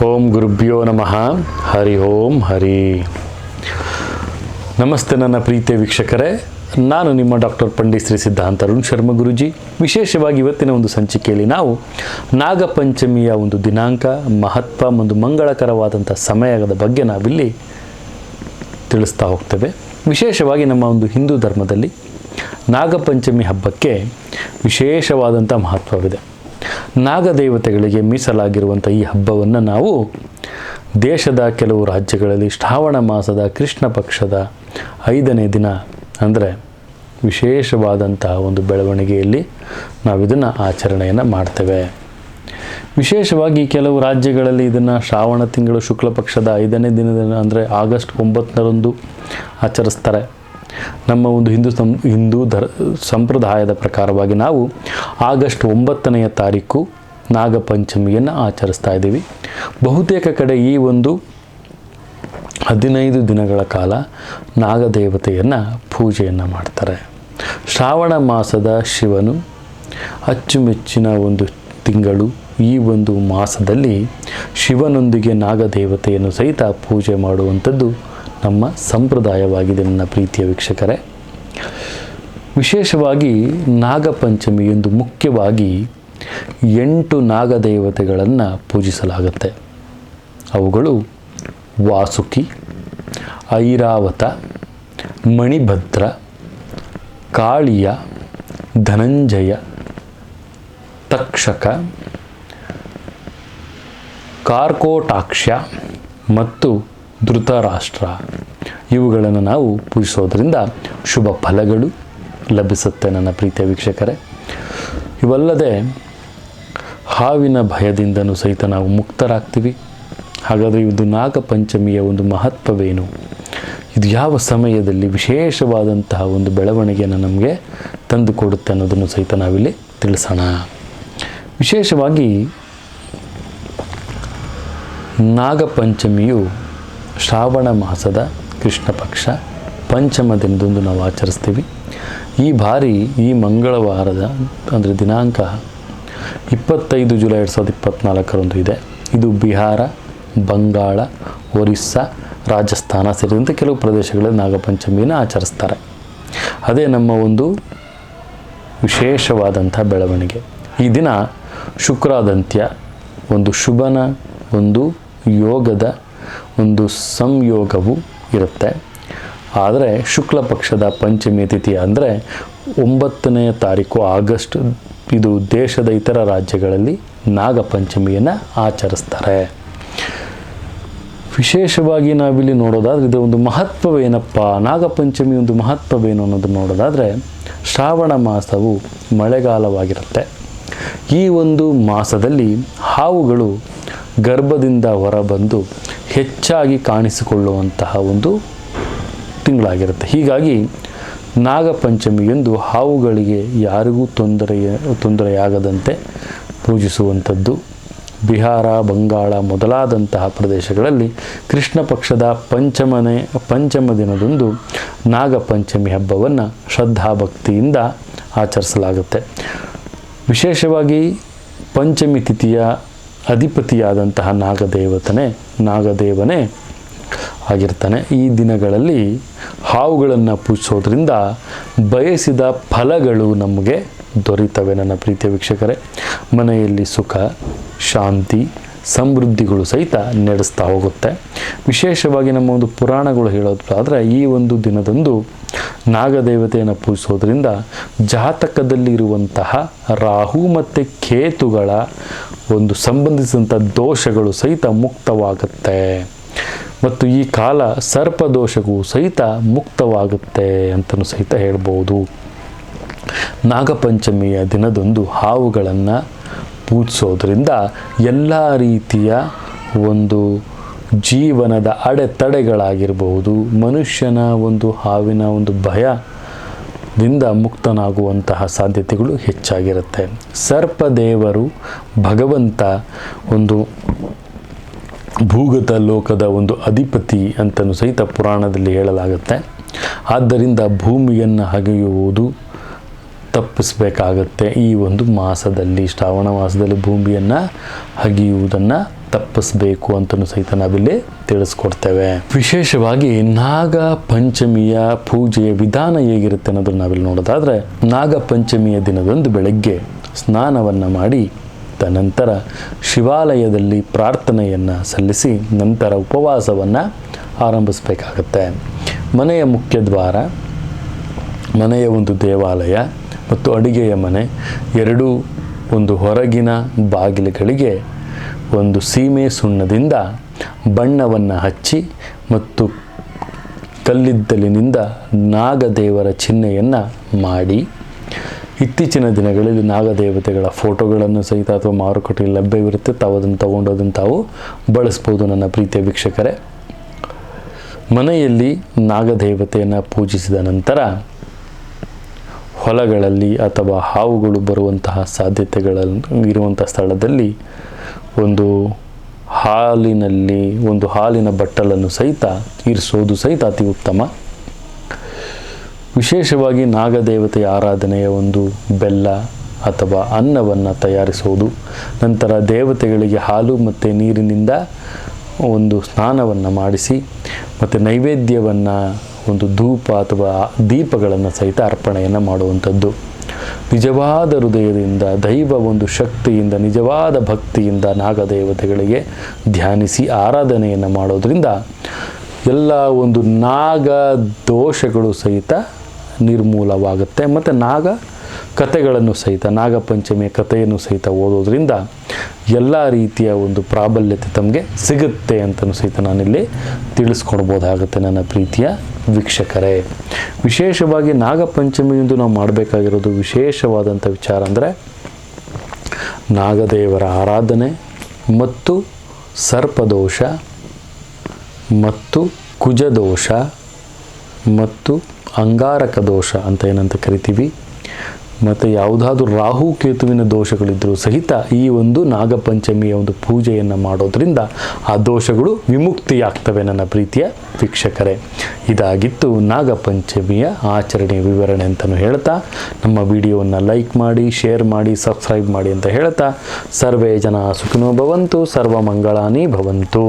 ಓಂ ಗುರುಭ್ಯೋ ನಮಃ. ಹರಿ ಓಂ ಹರಿ. ನಮಸ್ತೆ ನನ್ನ ಪ್ರೀತಿಯ ವೀಕ್ಷಕರೇ, ನಾನು ನಿಮ್ಮ ಡಾಕ್ಟರ್ ಪಂಡಿತ್ ಶ್ರೀ ಸಿದ್ಧಾಂತ ಅರುಣ್ ಶರ್ಮ ಗುರುಜಿ. ವಿಶೇಷವಾಗಿ ಇವತ್ತಿನ ಒಂದು ಸಂಚಿಕೆಯಲ್ಲಿ ನಾವು ನಾಗಪಂಚಮಿಯ ಒಂದು ದಿನಾಂಕ, ಮಹತ್ವ ಒಂದು ಮಂಗಳಕರವಾದಂಥ ಸಮಯದ ಬಗ್ಗೆ ನಾವಿಲ್ಲಿ ತಿಳಿಸ್ತಾ ಹೋಗ್ತೇವೆ. ವಿಶೇಷವಾಗಿ ನಮ್ಮ ಒಂದು ಹಿಂದೂ ಧರ್ಮದಲ್ಲಿ ನಾಗಪಂಚಮಿ ಹಬ್ಬಕ್ಕೆ ವಿಶೇಷವಾದಂಥ ಮಹತ್ವವಿದೆ. ನಾಗದೇವತೆಗಳಿಗೆ ಮೀಸಲಾಗಿರುವಂಥ ಈ ಹಬ್ಬವನ್ನು ನಾವು ದೇಶದ ಕೆಲವು ರಾಜ್ಯಗಳಲ್ಲಿ ಶ್ರಾವಣ ಮಾಸದ ಕೃಷ್ಣ ಪಕ್ಷದ 5ನೇ ದಿನ ಅಂದರೆ ವಿಶೇಷವಾದಂಥ ಒಂದು ಬೆಳವಣಿಗೆಯಲ್ಲಿ ನಾವು ಇದನ್ನು ಆಚರಣೆಯನ್ನು ಮಾಡ್ತೇವೆ. ವಿಶೇಷವಾಗಿ ಕೆಲವು ರಾಜ್ಯಗಳಲ್ಲಿ ಇದನ್ನು ಶ್ರಾವಣ ತಿಂಗಳು ಶುಕ್ಲ ಪಕ್ಷದ 5ನೇ ದಿನದ ಅಂದರೆ ಆಗಸ್ಟ್ 9ರಂದು ಆಚರಿಸ್ತಾರೆ. ನಮ್ಮ ಒಂದು ಹಿಂದೂ ಸಂಪ್ರದಾಯದ ಪ್ರಕಾರವಾಗಿ ನಾವು ಆಗಸ್ಟ್ 9ನೇ ತಾರೀಕು ನಾಗಪಂಚಮಿಯನ್ನು ಆಚರಿಸ್ತಾ ಇದ್ದೀವಿ. ಬಹುತೇಕ ಕಡೆ ಈ ಒಂದು 15 ದಿನಗಳ ಕಾಲ ನಾಗದೇವತೆಯನ್ನು ಪೂಜೆಯನ್ನು ಮಾಡ್ತಾರೆ. ಶ್ರಾವಣ ಮಾಸದ ಶಿವನು ಅಚ್ಚುಮೆಚ್ಚಿನ ಒಂದು ತಿಂಗಳು. ಈ ಒಂದು ಮಾಸದಲ್ಲಿ ಶಿವನೊಂದಿಗೆ ನಾಗದೇವತೆಯನ್ನು ಸಹಿತ ಪೂಜೆ ಮಾಡುವಂಥದ್ದು ನಮ್ಮ ಸಂಪ್ರದಾಯವಾಗಿದೆ ನನ್ನ ಪ್ರೀತಿಯ ವೀಕ್ಷಕರೇ. ವಿಶೇಷವಾಗಿ ನಾಗಪಂಚಮಿ ಎಂದು ಮುಖ್ಯವಾಗಿ 8 ನಾಗದೇವತೆಗಳನ್ನು ಪೂಜಿಸಲಾಗುತ್ತೆ. ಅವುಗಳು ವಾಸುಕಿ, ಐರಾವತ, ಮಣಿಭದ್ರ, ಕಾಳಿಯ, ಧನಂಜಯ, ತಕ್ಷಕ, ಕಾರ್ಕೋಟಾಕ್ಷ ಮತ್ತು ಧೃತರಾಷ್ಟ್ರ. ಇವುಗಳನ್ನು ನಾವು ಪೂಜಿಸೋದ್ರಿಂದ ಶುಭ ಫಲಗಳು ಲಭಿಸುತ್ತೆ ನನ್ನ ಪ್ರೀತಿಯ ವೀಕ್ಷಕರೇ. ಇವಲ್ಲದೆ ಹಾವಿನ ಭಯದಿಂದನೂ ಸಹಿತ ನಾವು ಮುಕ್ತರಾಗ್ತೀವಿ. ಹಾಗಾದರೆ ಇದು ನಾಗಪಂಚಮಿಯ ಒಂದು ಮಹತ್ವವೇನು, ಇದು ಯಾವ ಸಮಯದಲ್ಲಿ ವಿಶೇಷವಾದಂತಹ ಒಂದು ಬೆಳವಣಿಗೆಯನ್ನು ನಮಗೆ ತಂದುಕೊಡುತ್ತೆ ಅನ್ನೋದನ್ನು ಸಹಿತ ನಾವಿಲ್ಲಿ ತಿಳಿಸೋಣ. ವಿಶೇಷವಾಗಿ ನಾಗಪಂಚಮಿಯು ಶ್ರಾವಣ ಮಾಸದ ಕೃಷ್ಣ ಪಕ್ಷ ಪಂಚಮ ದಿನದಂದು ನಾವು ಆಚರಿಸ್ತೀವಿ. ಈ ಬಾರಿ ಈ ಮಂಗಳವಾರದ ಅಂದರೆ ದಿನಾಂಕ 25 ಜುಲೈ 2024 ಇದೆ. ಇದು ಬಿಹಾರ, ಬಂಗಾಳ, ಒರಿಸ್ಸಾ, ರಾಜಸ್ಥಾನ ಸೇರಿದಂತೆ ಕೆಲವು ಪ್ರದೇಶಗಳಲ್ಲಿ ನಾಗಪಂಚಮಿಯನ್ನು ಆಚರಿಸ್ತಾರೆ. ಅದೇ ನಮ್ಮ ಒಂದು ವಿಶೇಷವಾದಂಥ ಬೆಳವಣಿಗೆ. ಈ ದಿನ ಶುಕ್ರಾದಂತ್ಯ ಒಂದು ಶುಭನ ಒಂದು ಯೋಗದ ಒಂದು ಸಂಯೋಗವು ಇರುತ್ತೆ. ಆದರೆ ಶುಕ್ಲ ಪಕ್ಷದ ಪಂಚಮಿ ತಿಥಿ ಅಂದರೆ 9ನೇ ತಾರೀಕು ಆಗಸ್ಟ್, ಇದು ದೇಶದ ಇತರ ರಾಜ್ಯಗಳಲ್ಲಿ ನಾಗಪಂಚಮಿಯನ್ನು ಆಚರಿಸ್ತಾರೆ. ವಿಶೇಷವಾಗಿ ನಾವಿಲ್ಲಿ ನೋಡೋದಾದರೆ ಇದು ಒಂದು ಮಹತ್ವವೇನಪ್ಪ, ನಾಗಪಂಚಮಿ ಒಂದು ಮಹತ್ವವೇನು ಅನ್ನೋದನ್ನು ನೋಡೋದಾದರೆ, ಶ್ರಾವಣ ಮಾಸವು ಮಳೆಗಾಲವಾಗಿರುತ್ತೆ. ಈ ಒಂದು ಮಾಸದಲ್ಲಿ ಹಾವುಗಳು ಗರ್ಭದಿಂದ ಹೊರಬಂದು ಹೆಚ್ಚಾಗಿ ಕಾಣಿಸಿಕೊಳ್ಳುವಂತಹ ಒಂದು ತಿಂಗಳಾಗಿರುತ್ತೆ. ಹೀಗಾಗಿ ನಾಗಪಂಚಮಿಯಂದು ಹಾವುಗಳಿಗೆ ಯಾರಿಗೂ ತೊಂದರೆಯಾಗದಂತೆ ಪೂಜಿಸುವಂಥದ್ದು. ಬಿಹಾರ, ಬಂಗಾಳ ಮೊದಲಾದಂತಹ ಪ್ರದೇಶಗಳಲ್ಲಿ ಕೃಷ್ಣ ಪಕ್ಷದ ಪಂಚಮ ದಿನದಂದು ನಾಗಪಂಚಮಿ ಹಬ್ಬವನ್ನು ಶ್ರದ್ಧಾಭಕ್ತಿಯಿಂದ ಆಚರಿಸಲಾಗುತ್ತೆ. ವಿಶೇಷವಾಗಿ ಪಂಚಮಿ ತಿಥಿಯ ಅಧಿಪತಿಯಾದಂತಹ ನಾಗದೇವನೇ ಆಗಿರ್ತಾನೆ. ಈ ದಿನಗಳಲ್ಲಿ ಹಾವುಗಳನ್ನು ಪೂಜಿಸೋದ್ರಿಂದ ಬಯಸಿದ ಫಲಗಳು ನಮಗೆ ದೊರೀತವೆ ನನ್ನ ಪ್ರೀತಿಯ ವೀಕ್ಷಕರೇ. ಮನೆಯಲ್ಲಿ ಸುಖ, ಶಾಂತಿ, ಸಮೃದ್ಧಿಗಳು ಸಹಿತ ನಡೆಸ್ತಾ ಹೋಗುತ್ತೆ. ವಿಶೇಷವಾಗಿ ನಮ್ಮ ಒಂದು ಪುರಾಣಗಳು ಹೇಳೋದಾದರೆ ಈ ಒಂದು ದಿನದಂದು ನಾಗದೇವತೆಯನ್ನು ಪೂಜಿಸೋದ್ರಿಂದ ಜಾತಕದಲ್ಲಿರುವಂತಹ ರಾಹು ಮತ್ತು ಕೇತುಗಳ ಒಂದು ಸಂಬಂಧಿಸಿದಂಥ ದೋಷಗಳು ಸಹಿತ ಮುಕ್ತವಾಗುತ್ತೆ. ಮತ್ತು ಈ ಕಾಲ ಸರ್ಪದೋಷಗೂ ಸಹಿತ ಮುಕ್ತವಾಗುತ್ತೆ ಅಂತಲೂ ಸಹಿತ ಹೇಳ್ಬೋದು. ನಾಗಪಂಚಮಿಯ ದಿನದಂದು ಹಾವುಗಳನ್ನು ಪೂಜಿಸೋದ್ರಿಂದ ಎಲ್ಲ ರೀತಿಯ ಒಂದು ಜೀವನದ ಅಡೆತಡೆಗಳಾಗಿರ್ಬೋದು, ಮನುಷ್ಯನ ಒಂದು ಹಾವಿನ ಒಂದು ಭಯದಿಂದ ಮುಕ್ತನಾಗುವಂತಹ ಸಾಧ್ಯತೆಗಳು ಹೆಚ್ಚಾಗಿರುತ್ತೆ. ಸರ್ಪದೇವರು ಭಗವಂತ ಒಂದು ಭೂಗತ ಲೋಕದ ಒಂದು ಅಧಿಪತಿ ಅಂತಲೂ ಸಹಿತ ಪುರಾಣದಲ್ಲಿ ಹೇಳಲಾಗುತ್ತೆ. ಆದ್ದರಿಂದ ಭೂಮಿಯನ್ನು ಅಗೆಯುವುದು ತಪ್ಪಿಸಬೇಕಾಗತ್ತೆ. ಈ ಒಂದು ಮಾಸದಲ್ಲಿ, ಶ್ರಾವಣ ಮಾಸದಲ್ಲಿ ಭೂಮಿಯನ್ನು ಅಗೆಯುವುದನ್ನು ತಪ್ಪಿಸ್ಬೇಕು ಅಂತಲೂ ಸಹಿತ ನಾವಿಲ್ಲಿ ತಿಳಿಸ್ಕೊಡ್ತೇವೆ. ವಿಶೇಷವಾಗಿ ನಾಗ ಪಂಚಮಿಯ ಪೂಜೆಯ ವಿಧಾನ ಹೇಗಿರುತ್ತೆ ಅನ್ನೋದನ್ನು ನಾವಿಲ್ಲಿ ನೋಡೋದಾದರೆ, ನಾಗ ಪಂಚಮಿಯ ದಿನದಂದು ಬೆಳಗ್ಗೆ ಸ್ನಾನವನ್ನು ಮಾಡಿ ನಂತರ ಶಿವಾಲಯದಲ್ಲಿ ಪ್ರಾರ್ಥನೆಯನ್ನು ಸಲ್ಲಿಸಿ ನಂತರ ಉಪವಾಸವನ್ನು ಆರಂಭಿಸಬೇಕಾಗತ್ತೆ. ಮನೆಯ ಮುಖ್ಯ ದ್ವಾರ, ಮನೆಯ ಒಂದು ದೇವಾಲಯ ಮತ್ತು ಅಡುಗೆಯ ಮನೆ ಎರಡೂ ಒಂದು ಹೊರಗಿನ ಬಾಗಿಲುಗಳಿಗೆ ಒಂದು ಸೀಮೆ ಸುಣ್ಣದಿಂದ ಬಣ್ಣವನ್ನು ಹಚ್ಚಿ ಮತ್ತು ಕಲ್ಲಿದ್ದಲಿನಿಂದ ನಾಗದೇವರ ಚಿಹ್ನೆಯನ್ನು ಮಾಡಿ, ಇತ್ತೀಚಿನ ದಿನಗಳಲ್ಲಿ ನಾಗದೇವತೆಗಳ ಫೋಟೋಗಳನ್ನು ಸಹಿತ ಅಥವಾ ಮಾರುಕಟ್ಟೆಯಲ್ಲಿ ಲಭ್ಯವಿರುತ್ತೆ, ತಾವು ಅದನ್ನು ತಗೊಂಡು ತಾವು ಬಳಸ್ಬೋದು. ನನ್ನ ಪ್ರೀತಿಯ ವೀಕ್ಷಕರೇ, ಮನೆಯಲ್ಲಿ ನಾಗದೇವತೆಯನ್ನು ಪೂಜಿಸಿದ ನಂತರ ಹೊಲಗಳಲ್ಲಿ ಅಥವಾ ಹಾವುಗಳು ಬರುವಂತಹ ಸಾಧ್ಯತೆಗಳನ್ನು ಇರುವಂಥ ಸ್ಥಳದಲ್ಲಿ ಒಂದು ಹಾಲಿನ ಬಟ್ಟಲನ್ನು ಸಹಿತ ಇರಿಸೋದು ಸಹಿತ ಅತಿ ಉತ್ತಮ. ವಿಶೇಷವಾಗಿ ನಾಗದೇವತೆಯ ಆರಾಧನೆಯ ಒಂದು ಬೆಲ್ಲ ಅಥವಾ ಅನ್ನವನ್ನು ತಯಾರಿಸುವುದು, ನಂತರ ದೇವತೆಗಳಿಗೆ ಹಾಲು ಮತ್ತು ನೀರಿನಿಂದ ಒಂದು ಸ್ನಾನವನ್ನು ಮಾಡಿಸಿ ಮತ್ತು ನೈವೇದ್ಯವನ್ನು ಒಂದು ಧೂಪ ಅಥವಾ ದೀಪಗಳನ್ನು ಸಹಿತ ಅರ್ಪಣೆಯನ್ನು ಮಾಡುವಂಥದ್ದು. ನಿಜವಾದ ಹೃದಯದಿಂದ, ದೈವ ಒಂದು ಶಕ್ತಿಯಿಂದ, ನಿಜವಾದ ಭಕ್ತಿಯಿಂದ ನಾಗದೇವತೆಗಳಿಗೆ ಧ್ಯಾನಿಸಿ ಆರಾಧನೆಯನ್ನು ಮಾಡೋದರಿಂದ ಎಲ್ಲ ಒಂದು ನಾಗ ದೋಷಗಳು ಸಹಿತ ನಿರ್ಮೂಲವಾಗುತ್ತೆ. ಮತ್ತು ನಾಗ ಕಥೆಗಳನ್ನು ಸಹಿತ, ನಾಗಪಂಚಮಿಯ ಕಥೆಯನ್ನು ಸಹಿತ ಓದೋದ್ರಿಂದ ಎಲ್ಲ ರೀತಿಯ ಒಂದು ಪ್ರಾಬಲ್ಯತೆ ತಮಗೆ ಸಿಗುತ್ತೆ ಅಂತಲೂ ಸಹಿತ ನಾನಿಲ್ಲಿ ತಿಳಿಸ್ಕೊಡ್ಬೋದಾಗುತ್ತೆ ನನ್ನ ಪ್ರೀತಿಯ ವೀಕ್ಷಕರೇ. ವಿಶೇಷವಾಗಿ ನಾಗಪಂಚಮಿಯಂದು ನಾವು ಮಾಡಬೇಕಾಗಿರೋದು ವಿಶೇಷವಾದಂಥ ವಿಚಾರ ಅಂದರೆ ನಾಗದೇವರ ಆರಾಧನೆ ಮತ್ತು ಸರ್ಪದೋಷ ಮತ್ತು ಕುಜದೋಷ ಮತ್ತು ಅಂಗಾರಕ ದೋಷ ಅಂತ ಏನಂತ ಕರಿತೀವಿ, ಮತ್ತು ಯಾವುದಾದ್ರೂ ರಾಹು ಕೇತುವಿನ ದೋಷಗಳಿದ್ದರೂ ಸಹಿತ ಈ ಒಂದು ನಾಗಪಂಚಮಿಯ ಒಂದು ಪೂಜೆಯನ್ನು ಮಾಡೋದ್ರಿಂದ ಆ ದೋಷಗಳು ವಿಮುಕ್ತಿಯಾಗ್ತವೆ ನನ್ನ ಪ್ರೀತಿಯ ವೀಕ್ಷಕರೇ. ಇದಾಗಿತ್ತು ನಾಗಪಂಚಮಿಯ ಆಚರಣೆಯ ವಿವರಣೆ ಅಂತಲೂ ಹೇಳ್ತಾ, ನಮ್ಮ ವಿಡಿಯೋವನ್ನು ಲೈಕ್ ಮಾಡಿ, ಶೇರ್ ಮಾಡಿ, ಸಬ್ಸ್ಕ್ರೈಬ್ ಮಾಡಿ ಅಂತ ಹೇಳ್ತಾ, ಸರ್ವೇ ಜನ ಸುಖಿನೋ ಭವಂತು, ಸರ್ವ ಮಂಗಳಾನಿ ಭವಂತು.